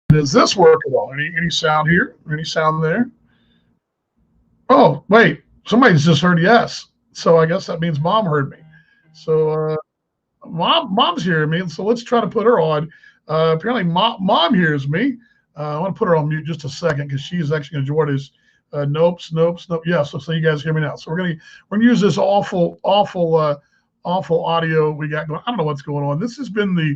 Does this work at all? Any sound here? Any sound there? Oh, wait. Somebody's just heard yes. So I guess that means mom heard me. So mom's hearing me, and so let's try to put her on. Apparently, mom hears me. I want to put her on mute just a second because she's actually going to join us. Nope. Yeah, so you guys hear me now. So we're gonna use this awful audio we got going. I don't know what's going on. This has been the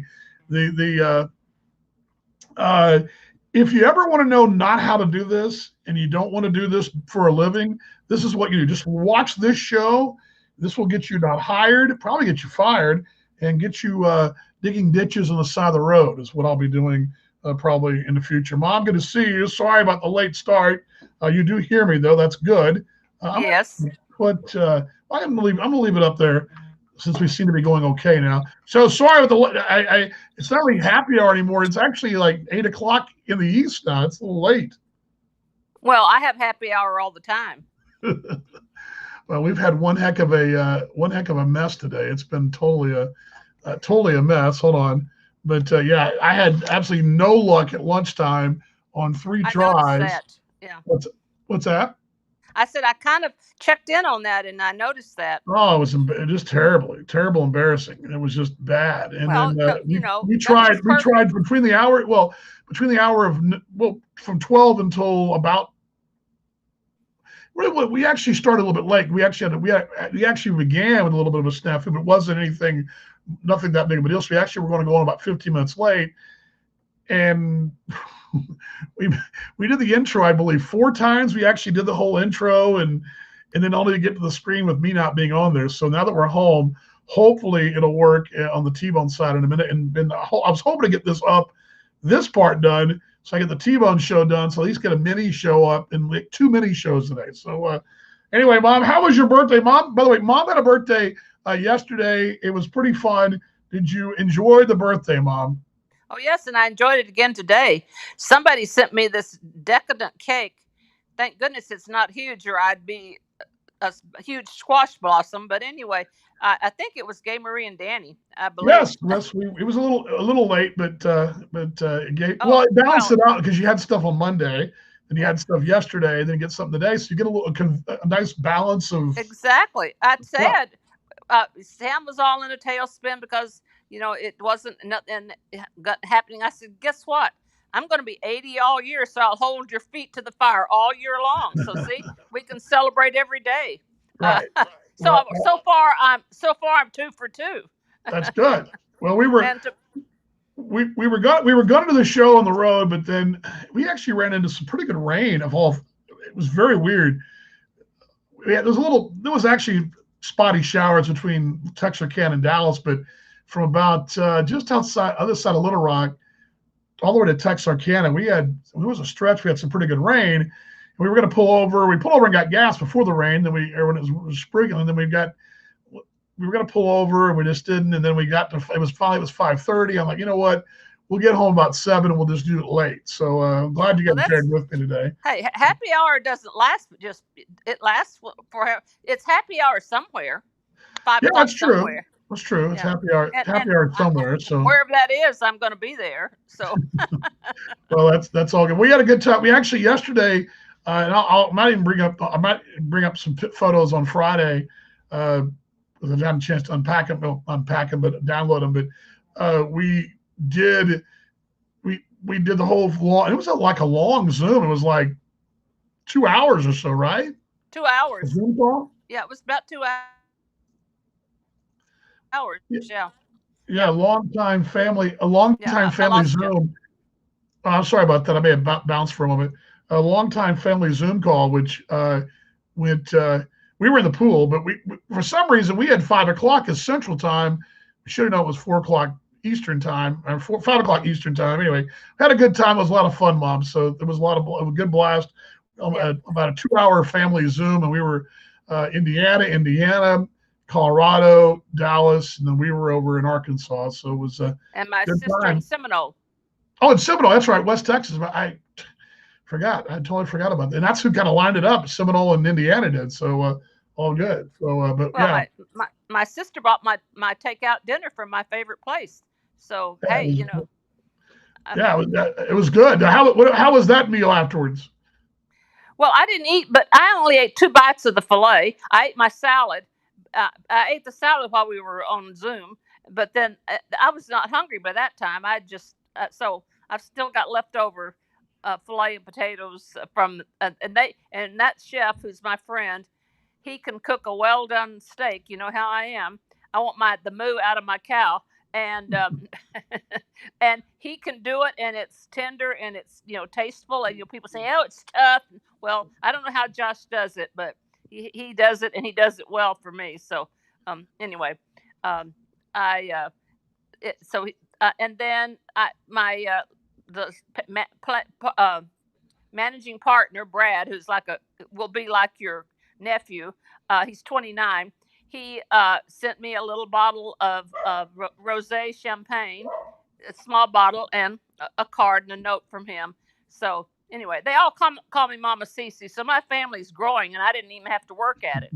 if you ever want to know not how to do this and you don't want to do this for a living, this is what you do. Just watch this show. This will get you not hired, probably get you fired, and get you digging ditches on the side of the road is what I'll be doing probably in the future. Mom, good to see you. Sorry about the late start. You do hear me though. That's good. I'm Yes. gonna put. I'm gonna leave it up there since we seem to be going okay now. So sorry with the. It's not really happy hour anymore. It's actually like 8 o'clock in the east now. It's a little late. Well, I have happy hour all the time. Well, we've had one heck of a mess today. It's been totally a mess. Hold on, but yeah, I had absolutely no luck at lunchtime on three I noticed tries. that. Yeah. What's what's that? I said I kind of checked in on that and I noticed that. Oh, it was just terrible, embarrassing. It was just bad. And Well, then no, we tried nothing's perfect. between the hour of from 12 until about we actually started a little bit late. We actually began with a little bit of a snafu, but it wasn't nothing that big of a deal. So we actually were going to go on about 15 minutes late, and we we did the intro, I believe, four times. We actually did the whole intro, and then only to get to the screen with me not being on there. So now that we're home, hopefully it'll work on the T-Bone side in a minute. And I was hoping to get this part done, so I get the T-Bone show done. So at least get a mini show up and like two mini shows today. So anyway, Mom, how was your birthday, Mom? By the way, Mom had a birthday yesterday. It was pretty fun. Did you enjoy the birthday, Mom? Oh, yes, and I enjoyed it again today. Somebody sent me this decadent cake. Thank goodness it's not huge, or I'd be a huge squash blossom. But anyway, I think it was Gay Marie and Danny, I believe. Yes. It was a little late, Oh, it balanced well, it out because you had stuff on Monday, and you yeah, had stuff yesterday, then you get something today, so you get a nice balance of exactly. I stuff. said Sam was all in a tailspin because it wasn't nothing happening. I said, guess what? I'm going to be 80 all year, so I'll hold your feet to the fire all year long. So see, we can celebrate every day. Uh, Right. so Well, so far I'm 2 for 2. that's good. Well, And to, we were going to the show on the road, but then we actually ran into some pretty good rain. It was very weird. There was actually spotty showers between Texarkana and Dallas, but from about just outside other side of Little Rock all the way to Texarkana, there was a stretch. We had some pretty good rain. And we were going to pull over. We pulled over and got gas before the rain. Then when it was sprinkling, then we were going to pull over and we just didn't. And then we got to it was 5:30. I'm like, you know what? We'll get home about 7 and we'll just do it late. So I'm glad yeah, you well, guys shared that's with me today. hey, happy hour doesn't last, but just it lasts for it's happy hour somewhere, five Yeah, o'clock that's true. somewhere. That's true. It's Yeah, happy and hour somewhere. So wherever that is, I'm going to be there. So well, that's all good. We had a good time. We actually yesterday, and I might bring up some photos on Friday. Uh, because I haven't had a chance to unpack them, but download them. But we did we did the whole long. It was like a long Zoom. It was like 2 hours or so, right? 2 hours. A Zoom call. Yeah, it was about 2 hours. Yeah, Yeah, yeah, yeah, a long yeah. time I family lost you. Zoom. I'm sorry about that. I may have bounced for a moment. A long time family Zoom call, which went. We were in the pool, but for some reason we had 5 o'clock as Central Time. We should have known it was 4 o'clock Eastern Time or 5 o'clock Eastern Time. Anyway, had a good time. It was a lot of fun, Mom. So it was a good blast. Yeah. About a 2 hour family Zoom, and we were Indiana, Colorado, Dallas, and then we were over in Arkansas. So it was a And my good sister in time. Seminole. Oh, it's Seminole. That's right, West Texas. But I forgot. I totally forgot about that. And that's who kind of lined it up. Seminole and Indiana did. So all good. So, but Well, yeah, my sister bought my takeout dinner from my favorite place. So that hey, was Yeah, it was good. How was that meal afterwards? Well, I didn't eat, but I only ate 2 bites of the fillet. I ate my salad. I ate the salad while we were on Zoom, but then I was not hungry by that time. I just so I've still got leftover filet and potatoes from and that chef who's my friend, he can cook a well done steak. You know how I am. I want the moo out of my cow, and and he can do it, and it's tender and it's tasteful. And people say, oh, it's tough. Well, I don't know how Josh does it, but he does it, and he does it well for me. So anyway, um, I so and then the managing partner Brad, who's will be like your nephew. He's 29. He sent me a little bottle of rosé champagne, a small bottle, and a card and a note from him. So anyway, they all call me Mama Cece. So my family's growing, and I didn't even have to work at it.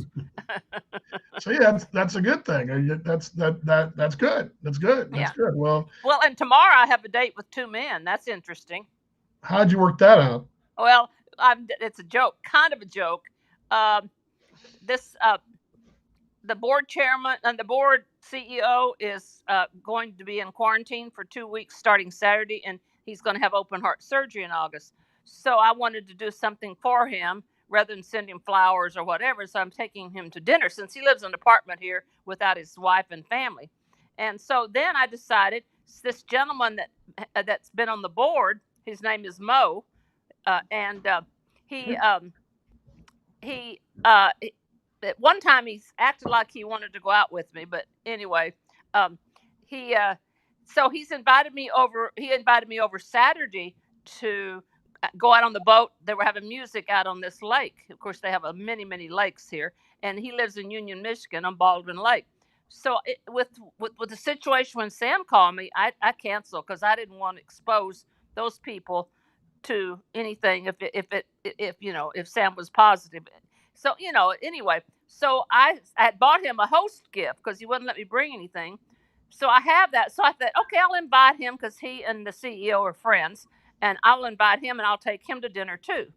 So yeah, that's a good thing. That's good. That's good. That's good. Well, and tomorrow I have a date with 2 men. That's interesting. How'd you work that out? Well, it's a joke, kind of a joke. The board chairman and the board CEO is going to be in quarantine for 2 weeks starting Saturday, and he's going to have open heart surgery in August. So I wanted to do something for him rather than send him flowers or whatever. So I'm taking him to dinner since he lives in an apartment here without his wife and family. And so then I decided this gentleman that's been on the board, his name is Mo, and he at one time he's acted like he wanted to go out with me, but anyway, he's invited me over. He invited me over Saturday to go out on the boat. They were having music out on this lake. Of course, they have many lakes here, and he lives in Union, Michigan, on Baldwin Lake. So with the situation when Sam called me, I canceled because I didn't want to expose those people to anything if Sam was positive. So anyway, so I had bought him a host gift because he wouldn't let me bring anything. So I have that. So I thought, okay, I'll invite him because he and the CEO are friends, and I'll invite him and I'll take him to dinner too.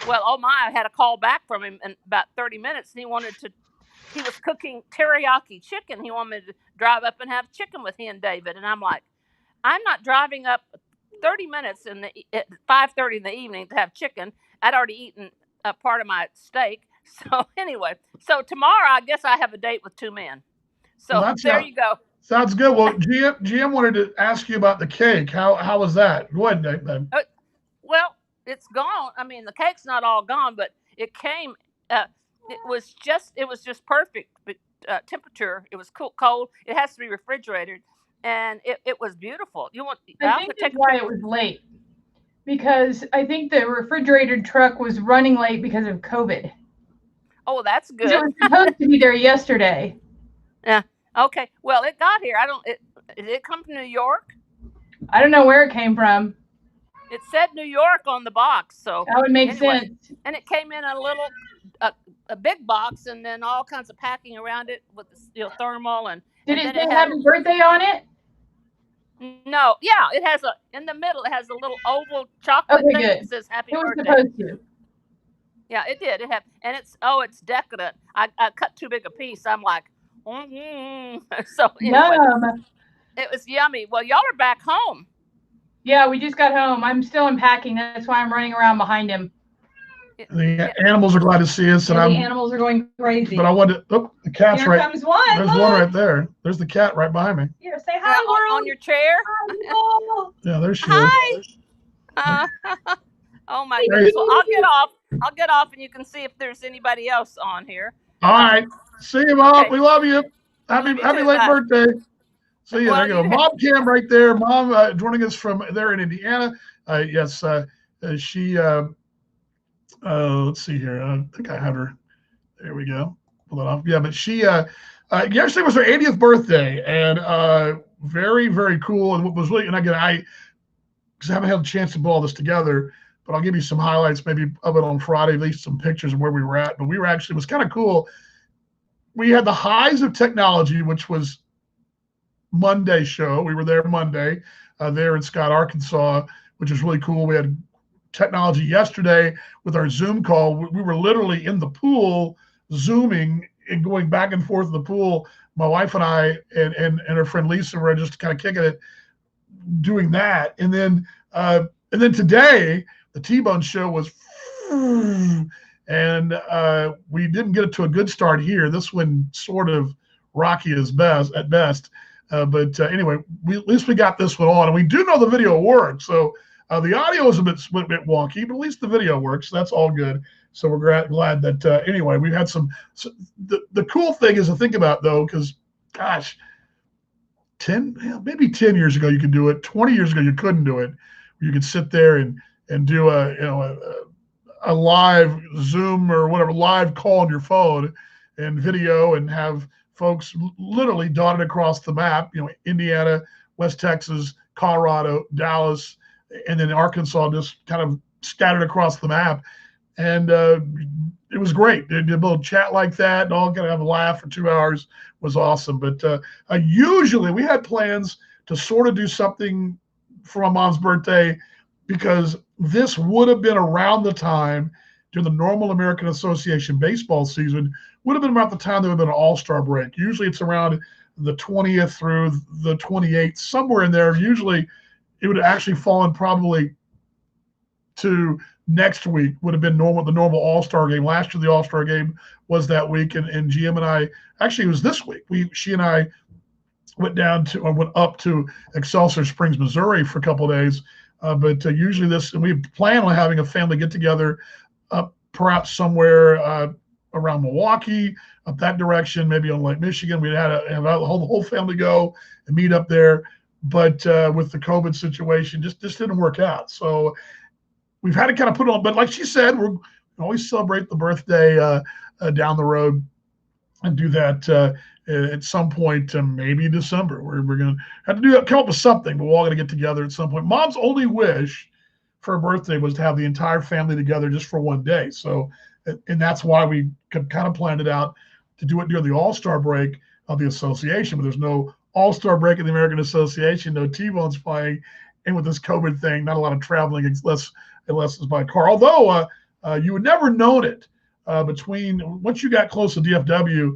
Well, oh my, I had a call back from him in about 30 minutes, and he was cooking teriyaki chicken. He wanted me to drive up and have chicken with he and David, and I'm like, I'm not driving up 30 minutes at 5:30 in the evening to have chicken. I'd already eaten a part of my steak. So anyway, so tomorrow I guess I have a date with 2 men. So there you go. Sounds good. Well, GM wanted to ask you about the cake. How was that? Go ahead, then. Well, it's gone. I mean, the cake's not all gone, but it came. It was just perfect temperature. It was cold. It has to be refrigerated, and it was beautiful. I think that's why it was late, because I think the refrigerated truck was running late because of COVID. Oh, that's good. It was supposed to be there yesterday. Yeah. Okay. Well, it got here. Did it come from New York? I don't know where it came from. It said New York on the box, so that would make sense. And it came in a big box, and then all kinds of packing around it with thermal and. Did it say happy birthday on it? No. Yeah, it has in the middle. It has a little oval chocolate thing that says happy birthday. It was supposed to. Yeah, it did. It had, and it's decadent. I cut too big a piece. I'm like, So anyway, it was yummy. Well, y'all are back home. Yeah, we just got home. I'm still unpacking. That's why I'm running around behind him. The animals are glad to see us, and the animals are going crazy. But I wanted. Oh, the cat's Here comes one. There's one right there. There's the cat right behind me. Here, say hi, on your chair. Hi, yeah, there she is. Hi. Oh my goodness. Well, I'll get off, and you can see if there's anybody else on here. All right. See you, Mom. Okay. We love you. Happy late birthday. See you. There you go. Mom Cam right there. Mom joining us from there in Indiana. Yes, she. Let's see here. I think I have her. There we go. Pull it off. Yeah, but she. Yesterday was her 80th birthday, and very, very cool. And what was really, and again, because I haven't had a chance to put all this together, but I'll give you some highlights maybe of it on Friday, at least some pictures of where we were at. But we were actually, it was kind of cool. We had the highs of technology, which was Monday show. We were there Monday. there in Scott, Arkansas, which is really cool. We had technology yesterday with our Zoom call. We were literally in the pool, Zooming and going back and forth in the pool. My wife and I and her friend Lisa were just kind of kicking it, doing that. And then today, the T-Bone show was, and we didn't get it to a good start here. This one sort of rocky at best. But anyway, at least we got this one on, and we do know the video works. So the audio is a bit wonky, but at least the video works. So that's all good. So we're glad that anyway, we've had some. So the cool thing is to think about though, because gosh, maybe 10 years ago you could do it. 20 years ago you couldn't do it. You could sit there and do a live Zoom or whatever live call on your phone and video and have folks literally dotted across the map. Indiana, West Texas, Colorado, Dallas, and then Arkansas, just kind of scattered across the map. And it was great. They did a little chat like that and all kind of have a laugh for 2 hours. Was awesome. But usually we had plans to sort of do something for my mom's birthday, because this would have been around the time during the normal American Association baseball season, would have been about the time there would have been an all-star break. Usually it's around the 20th through the 28th, somewhere in there. Usually it would have actually fallen probably to next week, would have been the normal All-Star game. Last year, the All-Star game was that week, and GM and I, actually it was this week. She and I went up to Excelsior Springs, Missouri for a couple of days. But usually and we plan on having a family get together perhaps somewhere around Milwaukee, up that direction, maybe on Lake Michigan. We'd have the whole family go and meet up there. But with the COVID situation, just didn't work out. So we've had to kind of put it on. But like she said, we always celebrate the birthday down the road and do that at some point, maybe December. We're going to have to come up with something, but we're all going to get together at some point. Mom's only wish for her birthday was to have the entire family together just for one day. So, and that's why we kind of planned it out to do it during the All-Star break of the association, but there's no All-Star break in the American Association, no T-Bones playing, and with this COVID thing, not a lot of traveling unless it's by car. Although you would never known it once you got close to DFW,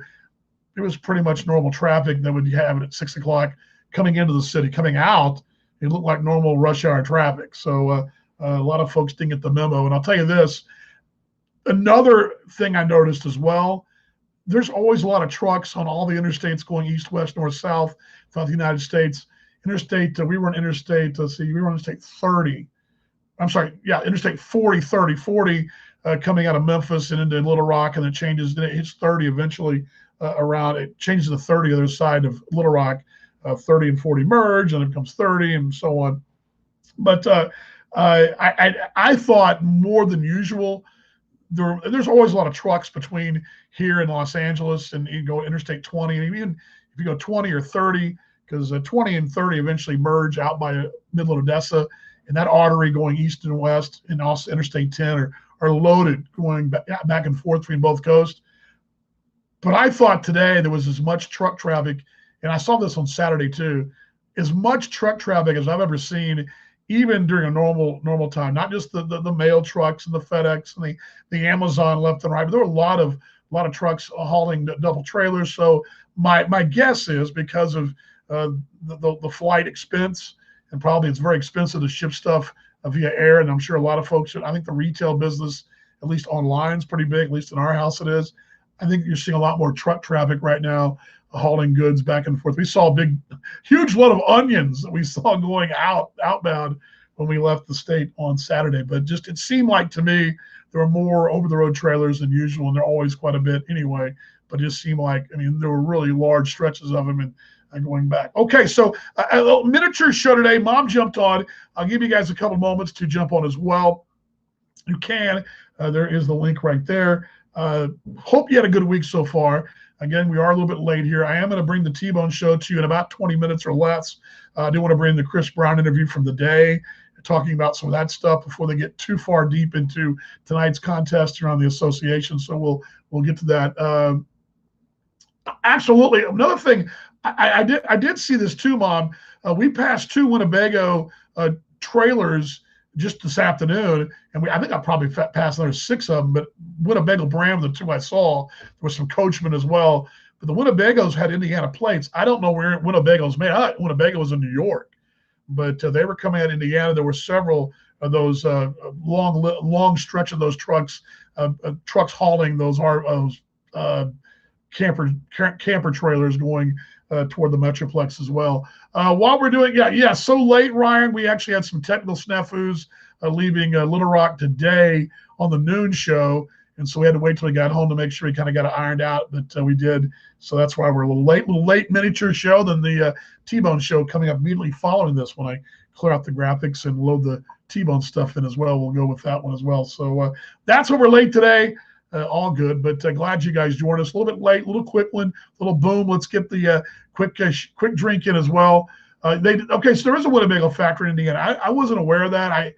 it was pretty much normal traffic that would have it at 6 o'clock coming into the city. Coming out, it looked like normal rush hour traffic. So a lot of folks didn't get the memo. And I'll tell you this, another thing I noticed as well, there's always a lot of trucks on all the interstates going east, west, north, south throughout the United States. We were on Interstate 30. Interstate 40 coming out of Memphis and into Little Rock, and it changes, then it hits 30 eventually around, it changes to 30 other side of Little Rock, 30 and 40 merge, and it becomes 30 and so on. But I thought more than usual, there's always a lot of trucks between here and Los Angeles, and you go Interstate 20, and even if you go 20 or 30, because 20 and 30 eventually merge out by Midland, Odessa, and that artery going east and west, and also Interstate 10 are loaded going back and forth between both coasts. But I thought today there was as much truck traffic, and I saw this on Saturday too, as much truck traffic as I've ever seen, even during a normal time. Not just the mail trucks and the FedEx and the Amazon left and right, but there were a lot of trucks hauling double trailers. So my guess is because of the flight expense, and probably it's very expensive to ship stuff via air, and I'm sure a lot of folks, I think the retail business, at least online, is pretty big, at least in our house it is. I think you're seeing a lot more truck traffic right now, hauling goods back and forth. We saw a huge load of onions that we saw going outbound when we left the state on Saturday. But just, it seemed like to me there were more over-the-road trailers than usual, and there are always quite a bit anyway. But it just seemed like, there were really large stretches of them and going back. Okay, so a little miniature show today. Mom jumped on. I'll give you guys a couple moments to jump on as well. You can. There is the link right there. Hope you had a good week so far. Again, we are a little bit late here. I am going to bring the T-Bone show to you in about 20 minutes or less. I do want to bring the Chris Brown interview from the day, talking about some of that stuff before they get too far deep into tonight's contest around the association. So we'll get to that. Absolutely. Another thing, I did see this too, Mom. We passed 2 Winnebago trailers just this afternoon, and I think I probably passed another 6 of them, but Winnebago brand were the 2 I saw. There was some Coachmen as well, but the Winnebagos had Indiana plates. I don't know where Winnebago's made. I thought Winnebago was in New York, but they were coming out of Indiana. There were several of those long stretch of those trucks hauling those camper trailers going toward the Metroplex as well. While we're doing, so late, Ryan, we actually had some technical snafus leaving Little Rock today on the noon show. And so we had to wait till we got home to make sure we kind of got it ironed out, but we did. So that's why we're a little late miniature show than the T-Bone show coming up immediately following this when I clear out the graphics and load the T-Bone stuff in as well. We'll go with that one as well. So that's why we're late today. All good, but glad you guys joined us. A little bit late, a little quick one, little boom. Let's get the quick drink in as well. So there is a Winnebago factory in Indiana. I wasn't aware of that.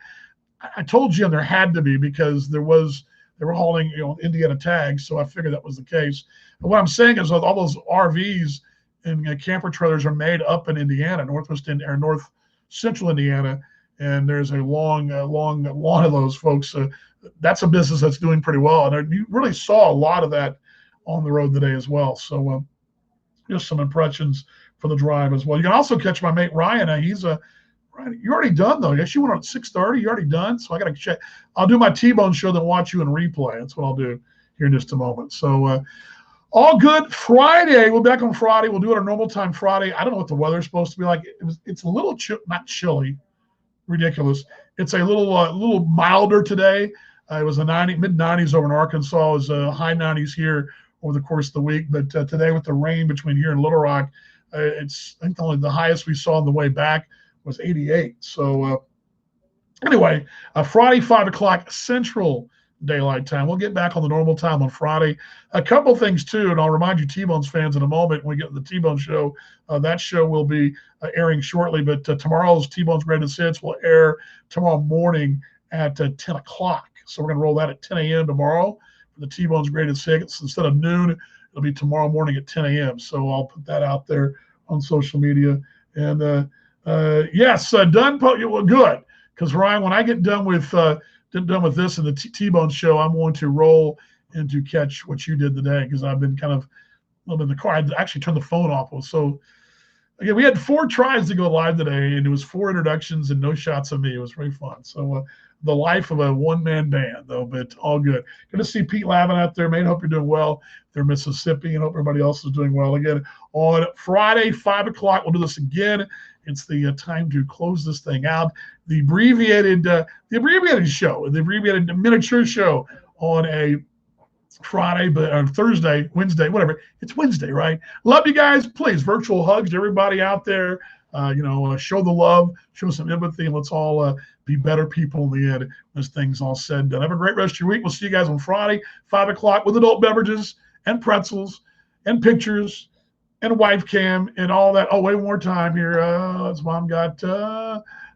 I told Jim there had to be because they were hauling Indiana tags, so I figured that was the case. But what I'm saying is all those RVs and camper trailers are made up in Indiana, north central Indiana, and there's a long line of those folks. That's a business that's doing pretty well. And you really saw a lot of that on the road today as well. So just some impressions for the drive as well. You can also catch my mate Ryan. Ryan, you're already done though. I guess you went on at 6:30. You're already done. So I got to check. I'll do my T-Bone show, then watch you in replay. That's what I'll do here in just a moment. So all good. Friday, we'll be back on Friday. We'll do it our normal time Friday. I don't know what the weather's supposed to be like. It's a little not chilly, ridiculous. It's a little milder today. It was mid-90s over in Arkansas. It was high 90s here over the course of the week. But today with the rain between here and Little Rock, I think only the highest we saw on the way back was 88. So anyway, Friday, 5 o'clock Central Daylight Time. We'll get back on the normal time on Friday. A couple things, too, and I'll remind you T-Bones fans in a moment when we get to the T-Bone show. That show will be airing shortly, but tomorrow's T-Bone's Greatest Hits will air tomorrow morning at 10 o'clock. So we're going to roll that at 10 a.m. tomorrow for the T-Bone's Greatest Hits. Instead of noon, it'll be tomorrow morning at 10 a.m. So I'll put that out there on social media. And yes, done. Well, good. Because Ryan, when I get done with this and the T-Bone show, I'm going to roll into catch what you did today because I've been kind of a little bit in the car. I actually turned the phone off. So again, we had 4 tries to go live today, and it was 4 introductions and no shots of me. It was very fun. So the life of a one-man band, though, but all good. Good to see Pete Lavin out there, man. Hope you're doing well. They're Mississippi, and hope everybody else is doing well. Again, on Friday, 5 o'clock, we'll do this again. It's the time to close this thing out. The abbreviated show, the abbreviated miniature show on a Friday, but on Thursday, Wednesday, whatever. It's Wednesday, right? Love you guys. Please, virtual hugs to everybody out there. Show the love, show some empathy, and let's all be better people in the end as things all said and done. Have a great rest of your week. We'll see you guys on Friday, 5 o'clock with adult beverages and pretzels and pictures and wife cam and all that. Oh, wait, one more time here. That's mom got,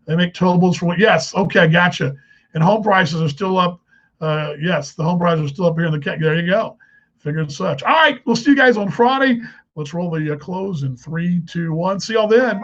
they make towables for what? Yes. Okay. Gotcha. And home prices are still up. Yes. The home prices are still up here in the cat. There you go. Figured such. All right. We'll see you guys on Friday. Let's roll the close in 3, 2, 1. See y'all then.